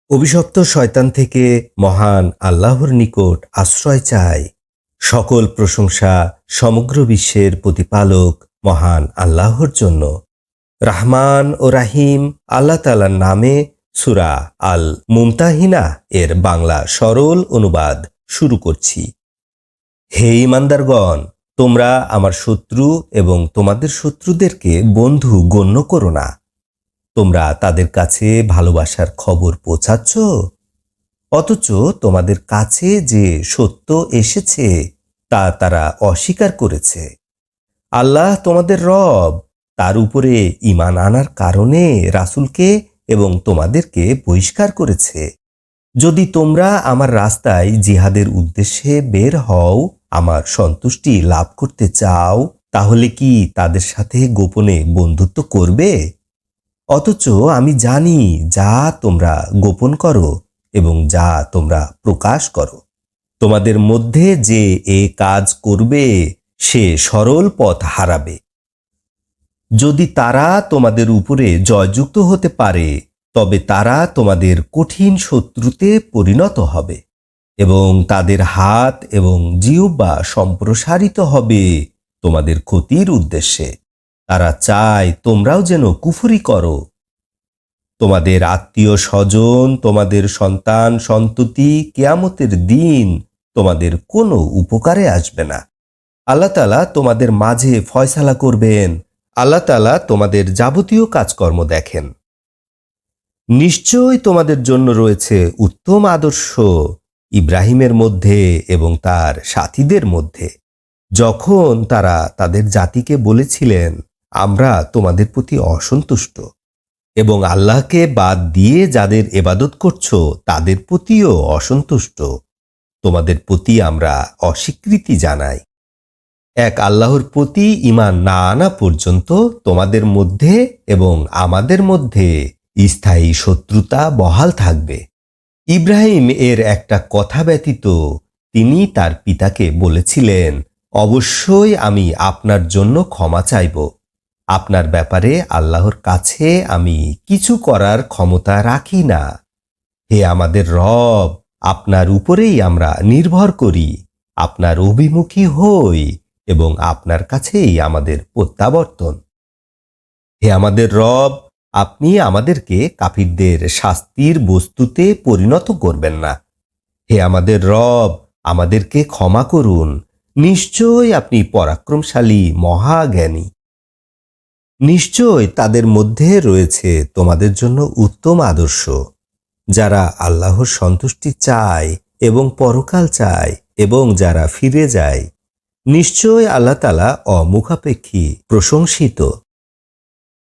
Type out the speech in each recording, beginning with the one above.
অভিশপ্ত শয়তান থেকে মহান আল্লাহর নিকট আশ্রয় চাই। সকল প্রশংসা সমগ্র বিশ্বের প্রতিপালক মহান আল্লাহর জন্য। রাহমান ও রাহিম আল্লাহ তাআলার নামে সূরা আল মুমতাহিনা এর বাংলা সরল অনুবাদ শুরু করছি। হে ঈমানদারগণ, তোমরা আমার শত্রু এবং তোমাদের শত্রুদেরকে বন্ধু গণ্য করো না। তোমরা তাদের কাছে ভালোবাসার খবর পৌঁছাচ্ছ, অথচ তোমাদের কাছে যে সত্য এসেছে তা তারা অস্বীকার করেছে। আল্লাহ তোমাদের রব, তার উপরে ঈমান আনার কারণে রাসূলকে এবং তোমাদেরকে বহিষ্কার করেছে। যদি তোমরা আমার রাস্তায় জিহাদের উদ্দেশ্যে বের হও, আমার সন্তুষ্টি লাভ করতে চাও, তাহলে কি তাদের সাথে গোপনে বন্ধুত্ব করবে? অথচ আমি জানি যা তোমরা গোপন করো এবং যা তোমরা প্রকাশ করো। তোমাদের মধ্যে যে এ কাজ করবে সে সরল পথ হারাবে। যদি তারা তোমাদের উপরে জয়যুক্ত হতে পারে, তবে তারা তোমাদের কঠিন শত্রুতে পরিণত হবে এবং তাদের হাত এবং জিহ্বা সম্প্রসারিত হবে তোমাদের ক্ষতির উদ্দেশ্যে। তারা চায় তোমরাও যেন কুফরি করো। তোমাদের আত্মীয় স্বজন, তোমাদের সন্তান সন্ততি কিয়ামতের দিন তোমাদের কোনো উপকারে আসবে না। আল্লাহ তাআলা তোমাদের মাঝে ফয়সালা করবেন। আল্লাহ তাআলা তোমাদের যাবতীয় কাজকর্ম দেখেন। নিশ্চয় তোমাদের জন্য রয়েছে উত্তম আদর্শ ইব্রাহিমের মধ্যে এবং তার সাথীদের মধ্যে, যখন তারা তাদের জাতিকে বলেছিলেন, আমরা তোমাদের প্রতি অসন্তুষ্ট এবং আল্লাহকে বাদ দিয়ে যাদের ইবাদত করছো তাদের প্রতিও অসন্তুষ্ট। তোমাদের প্রতি আমরা অস্বীকৃতি জানাই। এক আল্লাহর প্রতি ঈমান না আনা পর্যন্ত তোমাদের মধ্যে এবং আমাদের মধ্যে স্থায়ী শত্রুতা বহাল থাকবে। ইব্রাহিম এর একটা কথা ব্যতীত তিনি তার পিতাকে বলেছিলেন, অবশ্যই আমি আপনার জন্য ক্ষমা চাইব। আপনার ব্যাপারে আল্লাহর কাছে আমি কিছু করার ক্ষমতা রাখি না। হে আমাদের রব, আপনার উপরেই আমরা নির্ভর করি, আপনার অভিমুখী হই এবং আপনার কাছেই আমাদের প্রত্যাবর্তন। হে আমাদের রব, আপনি আমাদেরকে কাফিরদের শাস্তির বস্তুতে পরিণত করবেন না। হে আমাদের রব, আমাদেরকে ক্ষমা করুন। নিশ্চয় আপনি পরাক্রমশালী মহাজ্ঞানী। নিশ্চয় তাদের মধ্যে রয়েছে তোমাদের জন্য উত্তম আদর্শ, যারা আল্লাহর সন্তুষ্টি চায় এবং পরকাল চায় এবং যারা ফিরে যায়। নিশ্চয় আল্লাহ তাআলা অমুখাপেক্ষী প্রশংসিত।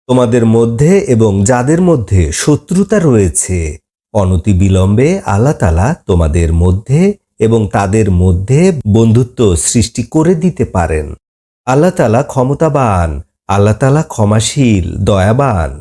তোমাদের মধ্যে এবং যাদের মধ্যে শত্রুতা রয়েছে, অনতিবিলম্বে আল্লাহ তাআলা তোমাদের মধ্যে এবং তাদের মধ্যে বন্ধুত্ব সৃষ্টি করে দিতে পারেন। আল্লাহ তাআলা ক্ষমতাবান, আল্লাহ তাআলা ক্ষমাশীল, দয়াবান।